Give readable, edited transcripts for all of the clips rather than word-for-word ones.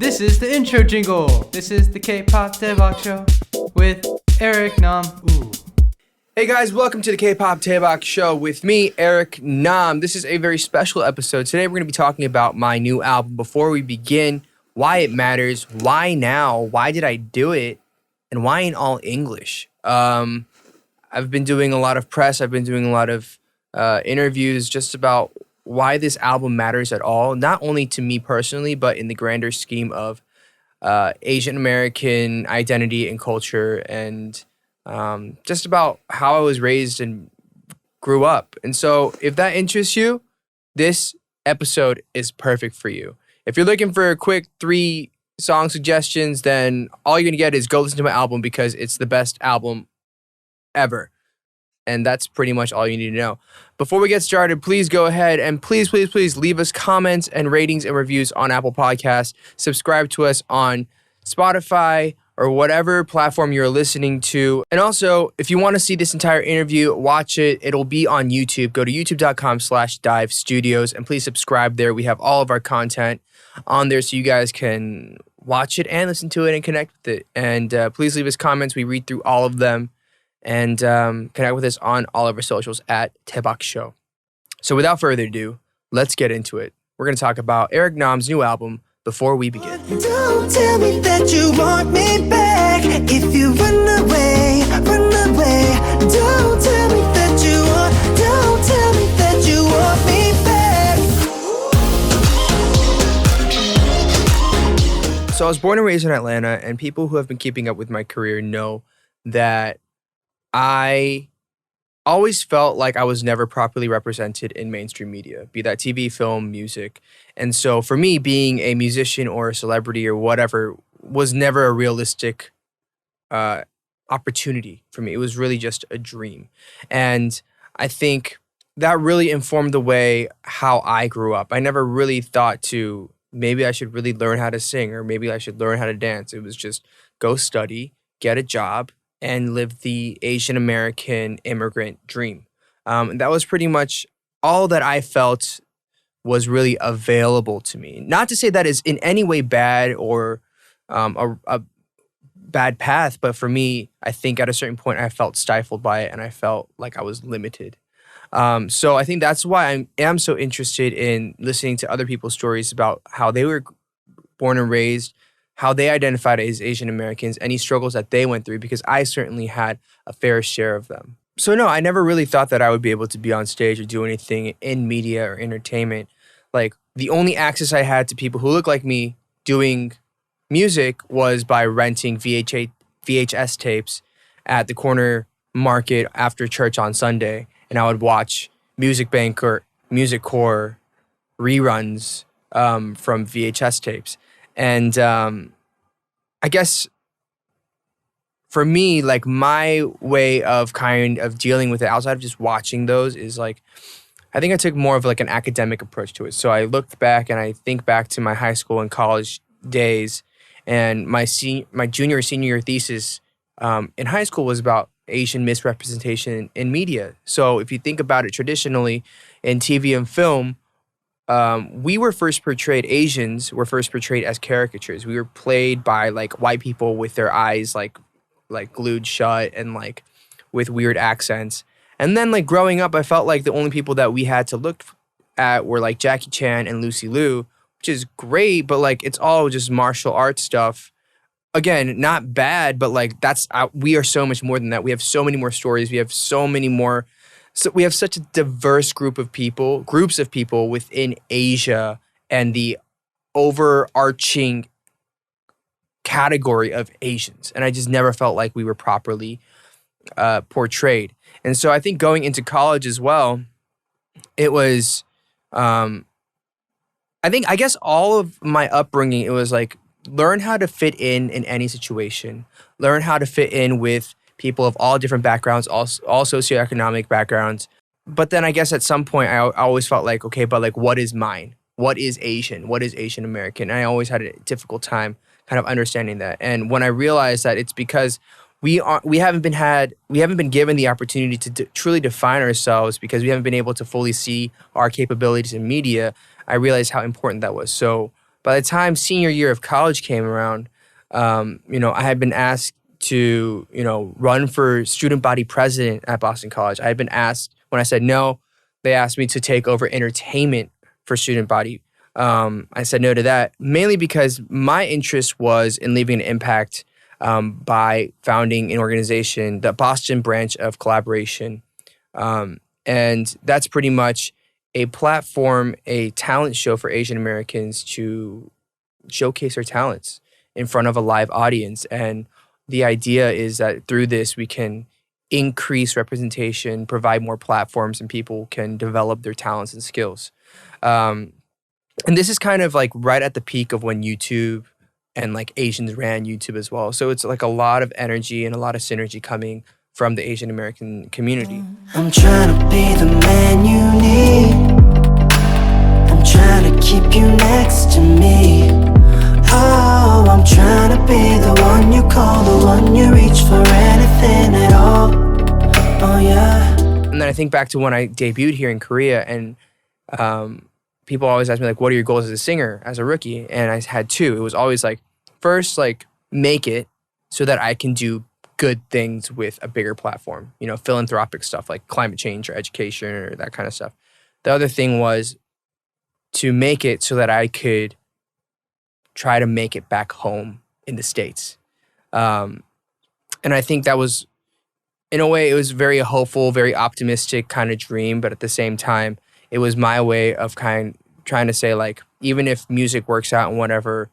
This is the intro jingle. This is the K-pop Daebak Show with Eric Nam. Ooh. Hey guys, welcome to the K-pop Daebak Show with me, Eric Nam. This is a very special episode. Today we're going to be talking about my new album. Before we begin, why it matters, why now, why did I do it, and why in all English. I've been doing a lot of press. I've been doing a lot of interviews just about why this album matters at all, not only to me personally, but in the grander scheme of Asian American identity and culture, and just about how I was raised and grew up. And so if that interests you, this episode is perfect for you. If you're looking for a quick 3 song suggestions, then all you're gonna get is go listen to my album because it's the best album ever. And that's pretty much all you need to know. Before we get started, please go ahead and please leave us comments and ratings and reviews on Apple Podcasts. Subscribe to us on Spotify or whatever platform you're listening to. And also, if you want to see this entire interview, watch it. It'll be on YouTube. Go to youtube.com/DaebakStudios and please subscribe there. We have all of our content on there so you guys can watch it and listen to it and connect with it. And please leave us comments. We read through all of them. And connect with us on all of our socials at Daebak Show. So without further ado, let's get into it. We're going to talk about Eric Nam's new album, Before We Begin. Don't tell me that you want me back. If you run away, run away. Don't tell me that you don't tell me that you want me back. So I was born and raised in Atlanta, and people who have been keeping up with my career know that I always felt like I was never properly represented in mainstream media, be that TV, film, music. And so for me, being a musician or a celebrity or whatever was never a realistic opportunity for me. It was really just a dream. And I think that really informed the way how I grew up. I never really thought to maybe I should really learn how to sing or maybe I should learn how to dance. It was just go study, get a job, and live the Asian American immigrant dream. That was pretty much all that I felt was really available to me. Not to say that is in any way bad or a bad path, but for me, I think at a certain point I felt stifled by it and I felt like I was limited. So I think that's why I am so interested in listening to other people's stories about how they were born and raised, how they identified as Asian Americans, any struggles that they went through, because I certainly had a fair share of them. So no, I never really thought that I would be able to be on stage or do anything in media or entertainment. Like, the only access I had to people who look like me doing music was by renting VHS tapes at the corner market after church on Sunday, and I would watch Music Bank or Music Core reruns from VHS tapes. And I guess for me, like, my way of kind of dealing with it outside of just watching those is like, I think I took more of like an academic approach to it. So I looked back and I think back to my high school and college days, and my junior or senior year thesis in high school was about Asian misrepresentation in media. So if you think about it traditionally in TV and film, Asians were first portrayed as caricatures. We were played by like white people with their eyes like glued shut and like with weird accents. And then like growing up, I felt like the only people that we had to look at were like Jackie Chan and Lucy Liu, which is great, but like it's all just martial arts stuff. Again, not bad, but like we are so much more than that. We have so many more stories. We have so many more. So we have such a diverse groups of people within Asia and the overarching category of Asians. And I just never felt like we were properly portrayed. And so I think going into college as well, it was, I guess all of my upbringing, it was like, learn how to fit in any situation, learn how to fit in with people of all different backgrounds, all socioeconomic backgrounds. But then I guess at some point I always felt like, okay, but like, what is mine? What is Asian? What is Asian American? And I always had a difficult time kind of understanding that. And when I realized that it's because we haven't been given the opportunity to truly define ourselves because we haven't been able to fully see our capabilities in media, I realized how important that was. So by the time senior year of college came around, I had been asked to, run for student body president at Boston College. I had been asked, when I said no, they asked me to take over entertainment for student body. I said no to that, mainly because my interest was in leaving an impact by founding an organization, the Boston branch of Collaboration. And that's pretty much a platform, a talent show for Asian Americans to showcase their talents in front of a live audience. And the idea is that through this, we can increase representation, provide more platforms, and people can develop their talents and skills. And this is kind of like right at the peak of when YouTube and like Asians ran YouTube as well. So it's like a lot of energy and a lot of synergy coming from the Asian American community. I'm trying to be the man you need. I'm trying to keep you next to me. Oh, I'm trying to be the one you call, the one you reach for, anything at all. Oh yeah. And then I think back to when I debuted here in Korea, and people always ask me like, what are your goals as a singer, as a rookie? And I had two. It was always like, first, like make it so that I can do good things with a bigger platform, philanthropic stuff like climate change or education or that kind of stuff. The other thing was to make it so that I could try to make it back home in the States. And I think that was, in a way, it was very hopeful, very optimistic kind of dream. But at the same time, it was my way of trying to say, like, even if music works out and whatever,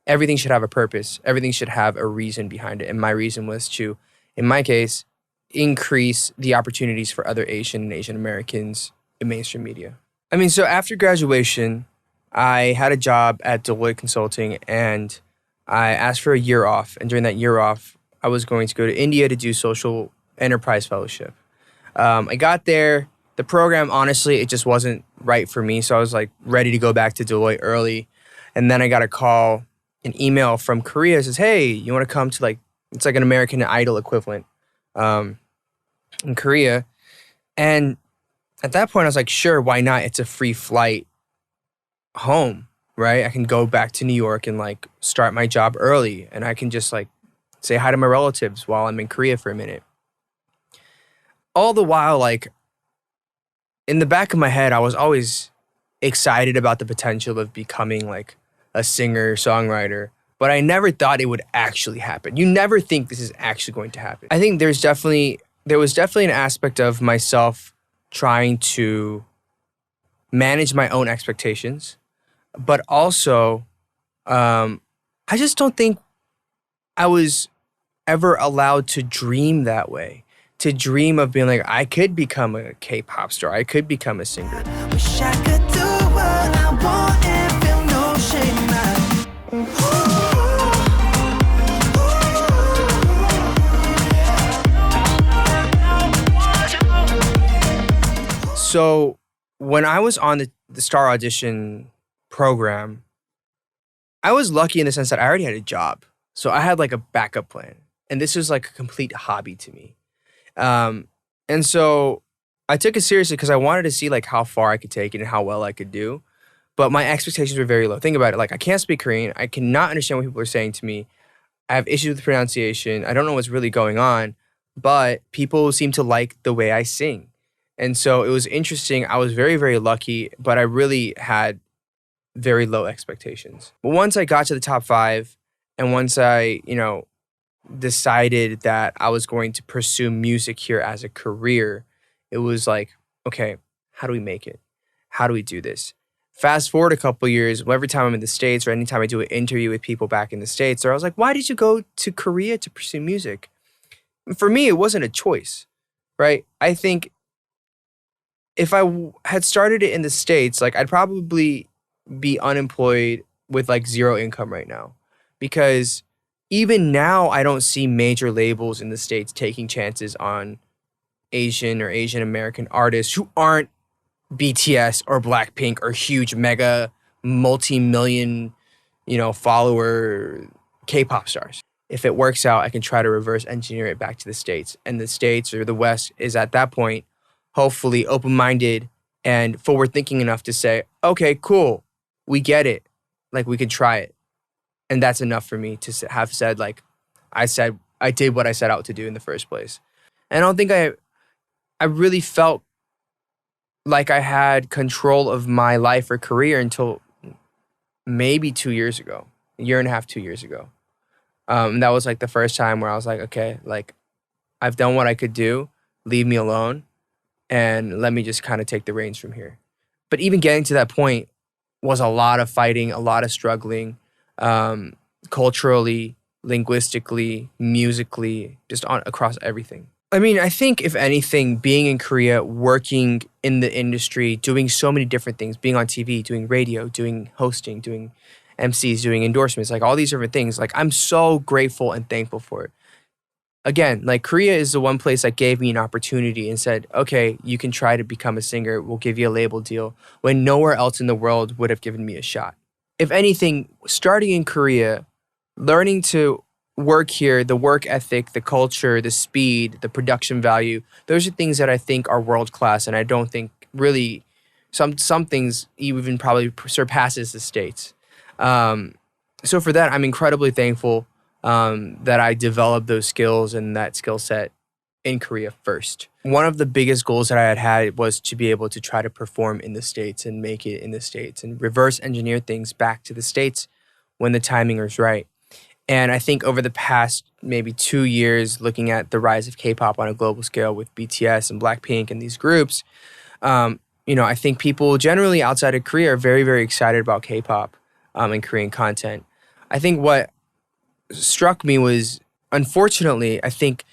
everything should have a purpose. Everything should have a reason behind it. And my reason was to, in my case, increase the opportunities for other Asian and Asian Americans in mainstream media. I mean, so after graduation, I had a job at Deloitte Consulting, and I asked for a year off. And during that year off, I was going to go to India to do social enterprise fellowship. I got there. The program, honestly, it just wasn't right for me. So I was like ready to go back to Deloitte early. And then I got a call, an email from Korea. It says, hey, you want to come to it's like an American Idol equivalent in Korea. And at that point, I was like, sure, why not? It's a free flight home, right? I can go back to New York and like start my job early, and I can just like say hi to my relatives while I'm in Korea for a minute. All the while, like in the back of my head, I was always excited about the potential of becoming like a singer, songwriter, but I never thought it would actually happen. You never think this is actually going to happen. I think there was definitely an aspect of myself trying to manage my own expectations, but also I just don't think I was ever allowed to dream that way, to dream of being like, I could become a K-pop star, I could become a singer. Wish I could do what I want and feel no shame now. So when I was on the Star Audition program, I was lucky in the sense that I already had a job. So I had like a backup plan. And this was like a complete hobby to me. And so I took it seriously because I wanted to see like how far I could take it and how well I could do. But my expectations were very low. Think about it. Like, I can't speak Korean. I cannot understand what people are saying to me. I have issues with pronunciation. I don't know what's really going on. But people seem to like the way I sing. And so it was interesting. I was very, very lucky, but I really had very low expectations. But once I got to the top 5, and once I, decided that I was going to pursue music here as a career, it was like, okay, how do we make it? How do we do this? Fast forward a couple years, every time I'm in the States or anytime I do an interview with people back in the States, I was like, why did you go to Korea to pursue music? For me, it wasn't a choice, right? I think if I had started it in the States, like I'd probably be unemployed with like zero income right now. Because even now, I don't see major labels in the States taking chances on Asian or Asian American artists who aren't BTS or Blackpink or huge mega multi-million, follower K-pop stars. If it works out, I can try to reverse engineer it back to the States. And the States or the West is at that point, hopefully open-minded and forward-thinking enough to say, okay, cool, we get it. like we could try it. And that's enough for me to have said, like, I did what I set out to do in the first place. And I don't think I really felt like I had control of my life or career until maybe 2 years ago, a year and a half, 2 years ago. That was like the first time where I was like, okay, like I've done what I could do, leave me alone, and let me just kind of take the reins from here. But even getting to that point was a lot of fighting, a lot of struggling, culturally, linguistically, musically, just across everything. I mean, I think if anything, being in Korea, working in the industry, doing so many different things, being on TV, doing radio, doing hosting, doing MCs, doing endorsements, like all these different things, like I'm so grateful and thankful for it. Again, like Korea is the one place that gave me an opportunity and said, okay, you can try to become a singer. We'll give you a label deal, when nowhere else in the world would have given me a shot. If anything, starting in Korea, learning to work here, the work ethic, the culture, the speed, the production value, those are things that I think are world class. And I don't think really some things even probably surpasses the States. So for that, I'm incredibly thankful that I developed those skills and that skill set in Korea first. One of the biggest goals that I had was to be able to try to perform in the States and make it in the States and reverse engineer things back to the States when the timing was right. And I think over the past maybe 2 years, looking at the rise of K-pop on a global scale with BTS and Blackpink and these groups, I think people generally outside of Korea are very, very excited about K-pop and Korean content. I think what struck me was, unfortunately, I think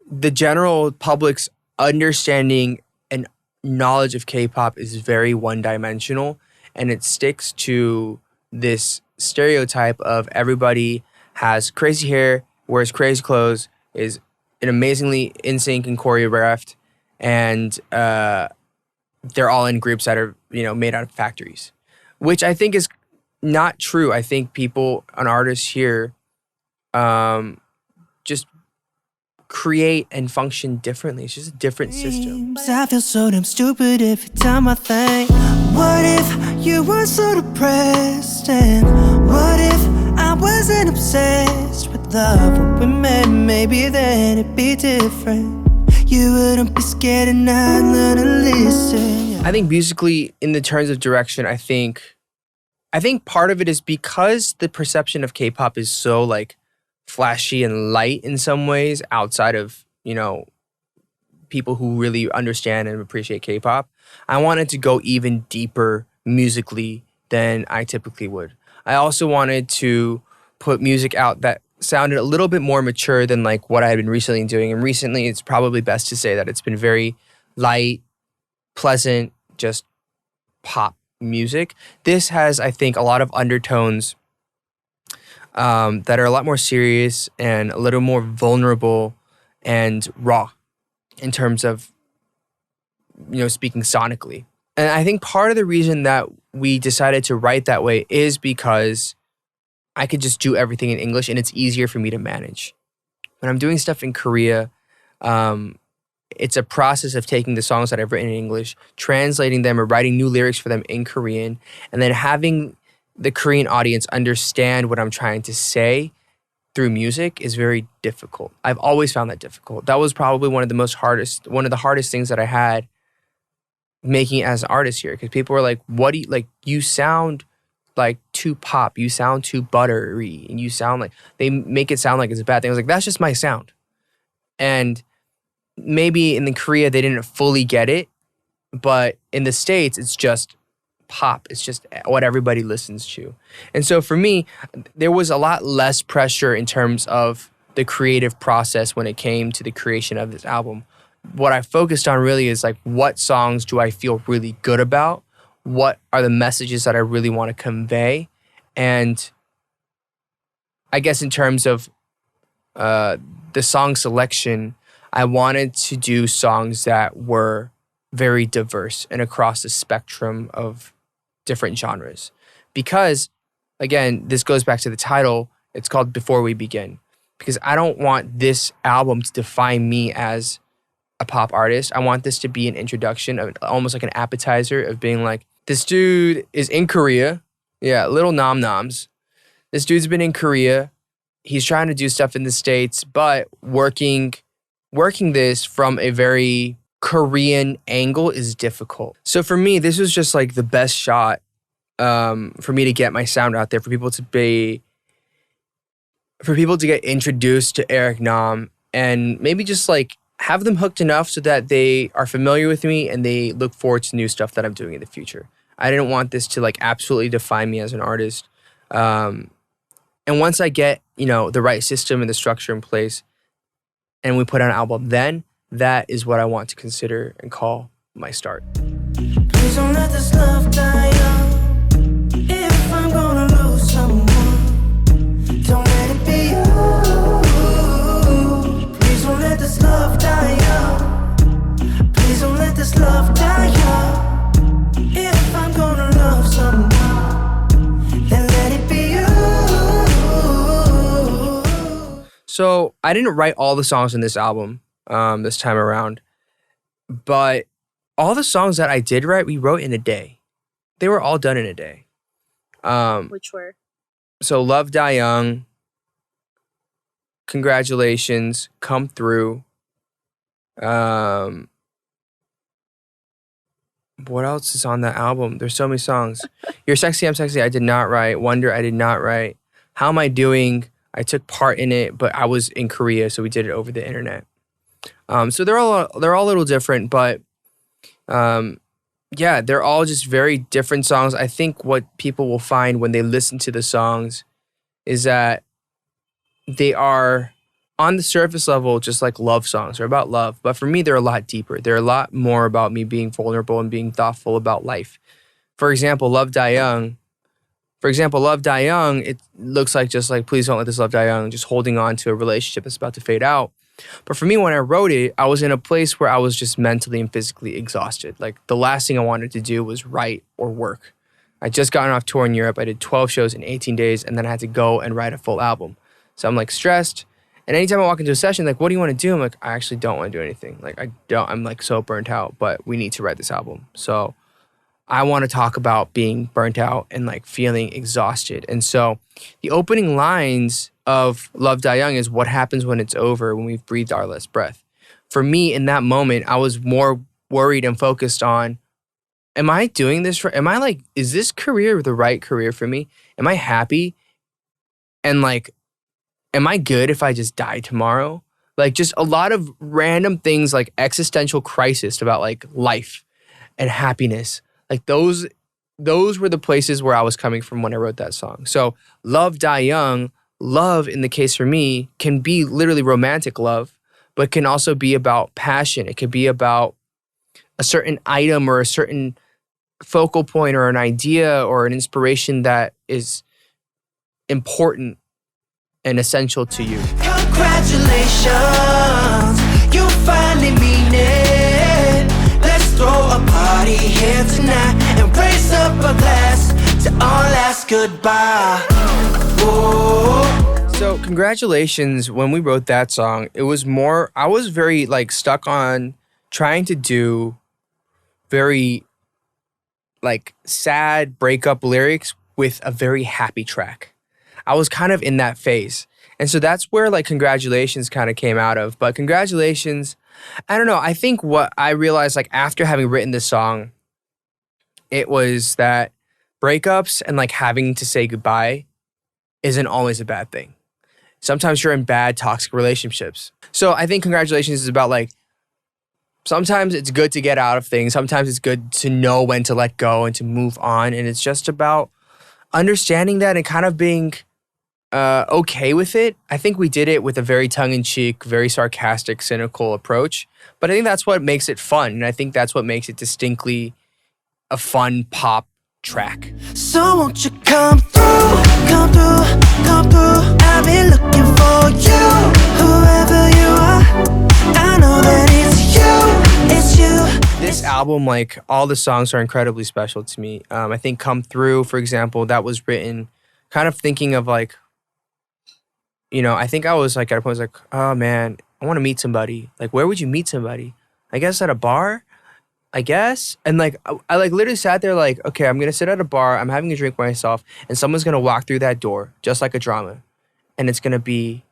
the general public's understanding and knowledge of K-pop is very one-dimensional, and it sticks to this stereotype of everybody has crazy hair, wears crazy clothes, is an amazingly in sync and choreographed, and they're all in groups that are made out of factories, which I think is not true. I think people and artists here just create and function differently. It's just a different system. I feel so damn stupid every time I think, what if you were so depressed? And what if I wasn't obsessed with love when we met? Maybe then it'd be different. You wouldn't be scared and I'd learn to listen. I think musically, in the terms of direction, I think part of it is because the perception of K-pop is so like flashy and light in some ways outside of, people who really understand and appreciate K-pop. I wanted to go even deeper musically than I typically would. I also wanted to put music out that sounded a little bit more mature than like what I had been recently doing. And recently, it's probably best to say that it's been very light, pleasant, just pop music. This has, I think, a lot of undertones that are a lot more serious and a little more vulnerable and raw in terms of, speaking sonically. And I think part of the reason that we decided to write that way is because I could just do everything in English and it's easier for me to manage. When I'm doing stuff in Korea, it's a process of taking the songs that I've written in English, translating them or writing new lyrics for them in Korean, and then having the Korean audience understand what I'm trying to say through music is very difficult. I've always found that difficult. That was probably one of the hardest things that I had making it as an artist here, because people were like, what do you, like, you sound like too pop, you sound too buttery, and you sound like, they make it sound like it's a bad thing. I was like, that's just my sound. And maybe in the Korea, they didn't fully get it, but in the States, it's just pop. It's just what everybody listens to. And so for me, there was a lot less pressure in terms of the creative process when it came to the creation of this album. What I focused on really is like, what songs do I feel really good about? What are the messages that I really want to convey? And I guess in terms of the song selection, I wanted to do songs that were very diverse and across the spectrum of different genres. Because, again, this goes back to the title. It's called Before We Begin. Because I don't want this album to define me as a pop artist. I want this to be an introduction, of almost like an appetizer of being like, this dude is in Korea, Yeah, Little Nom Noms. This dude's been in Korea. He's trying to do stuff in the States, but working this from a very Korean angle is difficult. So for me, this was just like the best shot for me to get my sound out there, for people to get introduced to Eric Nam, and maybe just like have them hooked enough so that they are familiar with me and they look forward to new stuff that I'm doing in the future. I didn't want this to like absolutely define me as an artist. And once I get, the right system and the structure in place and we put out an album, then that is what I want to consider and call my start. Please don't let this love die young. If I'm gonna lose someone, don't let it be you. Please don't let this love die young. Please don't let this love die young. If I'm gonna love someone, then let it be you. So I didn't write all the songs in this album this time around, but all the songs that I did write, we wrote in a day. They were all done in a day. Which were? So Love Die Young, Congratulations, Come Through. What else is on that album? There's so many songs. You're Sexy, I'm Sexy, I did not write. Wonder, I did not write. How Am I Doing? I took part in it, but I was in Korea, so we did it over the internet. So they're all a little different, but yeah, they're all just very different songs. I think what people will find when they listen to the songs is that they are, on the surface level, just like love songs. They're about love. But for me, they're a lot deeper. They're a lot more about me being vulnerable and being thoughtful about life. For example, Love Die Young, it looks like just like, please don't let this love die young, just holding on to a relationship that's about to fade out. But for me, when I wrote it, I was in a place where I was just mentally and physically exhausted. Like, the last thing I wanted to do was write or work. I just gotten off tour in Europe. I did 12 shows in 18 days, and then I had to go and write a full album. So I'm like stressed. And anytime I walk into a session, like, what do you want to do? I'm like, I actually don't want to do anything. Like, I'm like so burnt out, but we need to write this album. So I want to talk about being burnt out and like feeling exhausted. And so the opening lines of Love Die Young is what happens when it's over, when we've breathed our last breath. For me, in that moment, I was more worried and focused on, am I doing this is this career the right career for me? Am I happy? And like, am I good if I just die tomorrow? Like, just a lot of random things, like existential crisis about like life and happiness. Like those were the places where I was coming from when I wrote that song. So Love Die Young, love in the case for me can be literally romantic love, but can also be about passion. It could be about a certain item or a certain focal point or an idea or an inspiration that is important and essential to you. Congratulations, you finally mean it. Let's throw a party here tonight and raise up a glass to our last goodbye. Whoa. So Congratulations, when we wrote that song, it was more, I was very like stuck on trying to do very like sad breakup lyrics with a very happy track. I was kind of in that phase. And so that's where like Congratulations kind of came out of. But Congratulations, I don't know. I think what I realized like after having written this song, it was that breakups and like having to say goodbye isn't always a bad thing. Sometimes you're in bad toxic relationships. So I think Congratulations is about like, sometimes it's good to get out of things. Sometimes it's good to know when to let go and to move on. And it's just about understanding that and kind of being okay with it. I think we did it with a very tongue-in-cheek, very sarcastic, cynical approach. But I think that's what makes it fun. And I think that's what makes it distinctly a fun pop track. So won't you come through, come through, come through. I've been looking for you, whoever you are. I know that it's you. This album, like all the songs are incredibly special to me. I think Come Through, for example, that was written kind of thinking of like, I think I was like at a point, I was like, oh man, I want to meet somebody. Like, where would you meet somebody? I guess at a bar. I guess. And like I like literally sat there like, okay, I'm gonna sit at a bar, I'm having a drink by myself, and someone's gonna walk through that door just like a drama. And it's gonna be,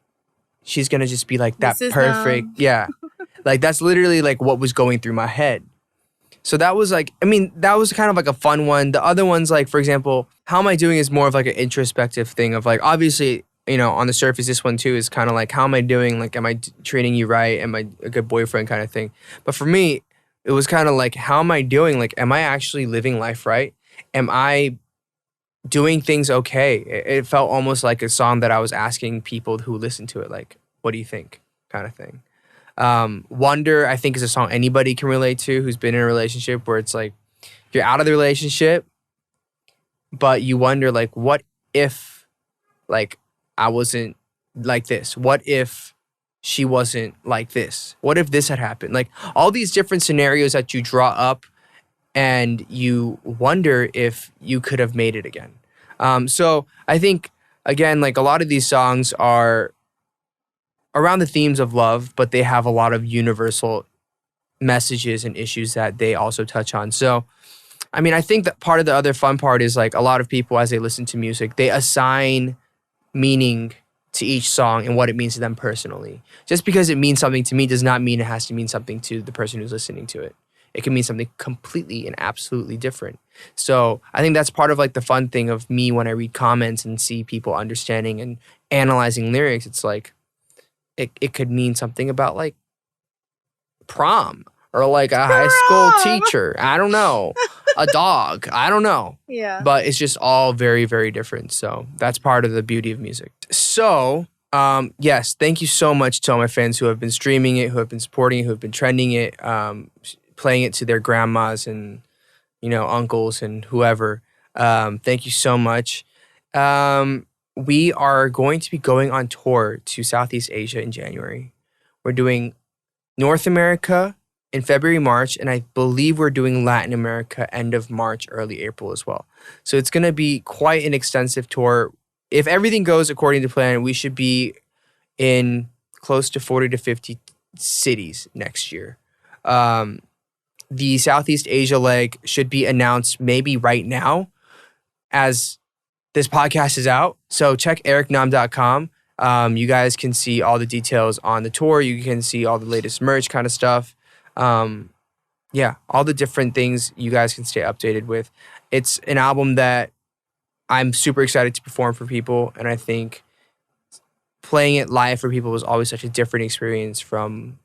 she's gonna just be like that perfect. Yeah. Like that's literally like what was going through my head. So that was like, I mean, that was kind of like a fun one. The other ones, like, for example, How Am I Doing is more of like an introspective thing of like, obviously, you know, on the surface, this one too is kind of like, how am I doing? Like, am I treating you right? Am I a good boyfriend kind of thing? But for me, it was kind of like, how am I doing? Like, am I actually living life right? Am I doing things okay? It felt almost like a song that I was asking people who listen to it, like, what do you think? Kind of thing. Wonder, I think, is a song anybody can relate to who's been in a relationship where it's like, you're out of the relationship, but you wonder, like, what if, like, I wasn't like this? What if she wasn't like this? What if this had happened? Like, all these different scenarios that you draw up and you wonder if you could have made it again. So I think, again, like, a lot of these songs are around the themes of love, but they have a lot of universal messages and issues that they also touch on. So, I mean, I think that part of the other fun part is like a lot of people, as they listen to music, they assign meaning to each song and what it means to them personally. Just because it means something to me does not mean it has to mean something to the person who's listening to it. It can mean something completely and absolutely different. So I think that's part of like the fun thing of me when I read comments and see people understanding and analyzing lyrics. It's like, it could mean something about like prom or like a high school teacher. I don't know. A dog. I don't know. Yeah. But it's just all very, very different. So that's part of the beauty of music. So, yes, thank you so much to all my fans who have been streaming it, who have been supporting it, who have been trending it, playing it to their grandmas and, you know, uncles and whoever. Thank you so much. We are going to be going on tour to Southeast Asia in January. We're doing North America in February, March, and I believe we're doing Latin America end of March, early April as well. So it's going to be quite an extensive tour. If everything goes according to plan, we should be in close to 40 to 50 cities next year. The Southeast Asia leg should be announced maybe right now as this podcast is out. So check ericnam.com. You guys can see all the details on the tour. You can see all the latest merch kind of stuff. Yeah, all the different things you guys can stay updated with. It's an album that I'm super excited to perform for people. And I think playing it live for people was always such a different experience from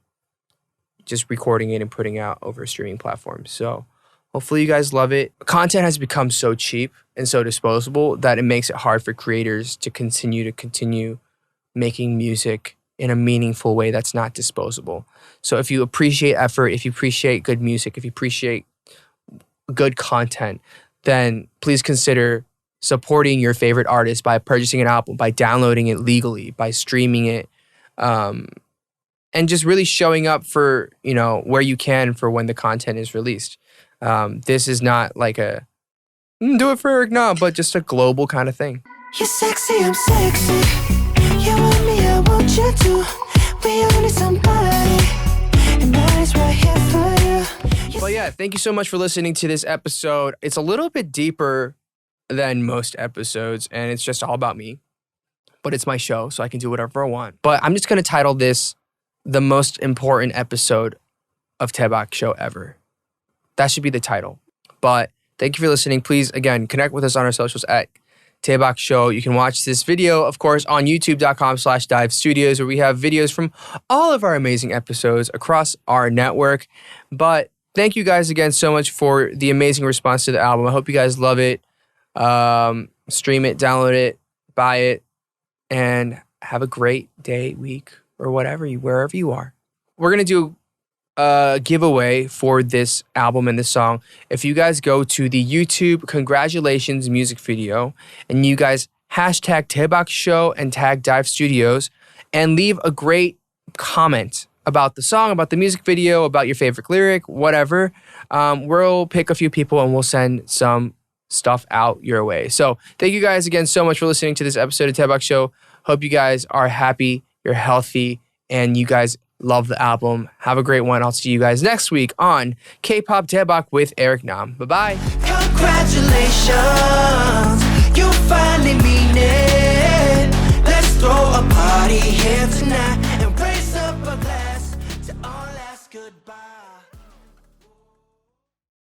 just recording it and putting out over streaming platforms. So hopefully you guys love it. Content has become so cheap and so disposable that it makes it hard for creators to continue making music in a meaningful way that's not disposable. So if you appreciate effort, if you appreciate good music, if you appreciate good content, then please consider supporting your favorite artist by purchasing an album, by downloading it legally, by streaming it, and just really showing up for, you know, where you can for when the content is released. This is not like a do it for Eric now, but just a global kind of thing. You're sexy, I'm sexy. You want me, I want you too. We all need somebody, and that is right here for you. But yeah, thank you so much for listening to this episode. It's a little bit deeper than most episodes, and it's just all about me. But it's my show, so I can do whatever I want. But I'm just going to title this the most important episode of Daebak Show ever. That should be the title. But thank you for listening. Please, again, connect with us on our socials at Daebak Show. You can watch this video, of course, on youtube.com/DaebStudios, where we have videos from all of our amazing episodes across our network. But thank you guys again so much for the amazing response to the album. I hope you guys love it. Stream it, download it, buy it, and have a great day, week, or wherever you are. We're going to do a giveaway for this album and this song. If you guys go to the YouTube congratulations music video and you guys hashtag Daebak Show and tag Dive Studios and leave a great comment about the song, about the music video, about your favorite lyric, whatever, we'll pick a few people and we'll send some stuff out your way. So thank you guys again so much for listening to this episode of Daebak Show. Hope you guys are happy, you're healthy, and you guys Love the album. Have a great one. I'll see you guys next week on K-Pop Daebak with Eric Nam. Bye-bye. Congratulations, you finally mean it. Let's throw a party here tonight and raise up a glass to our last goodbye.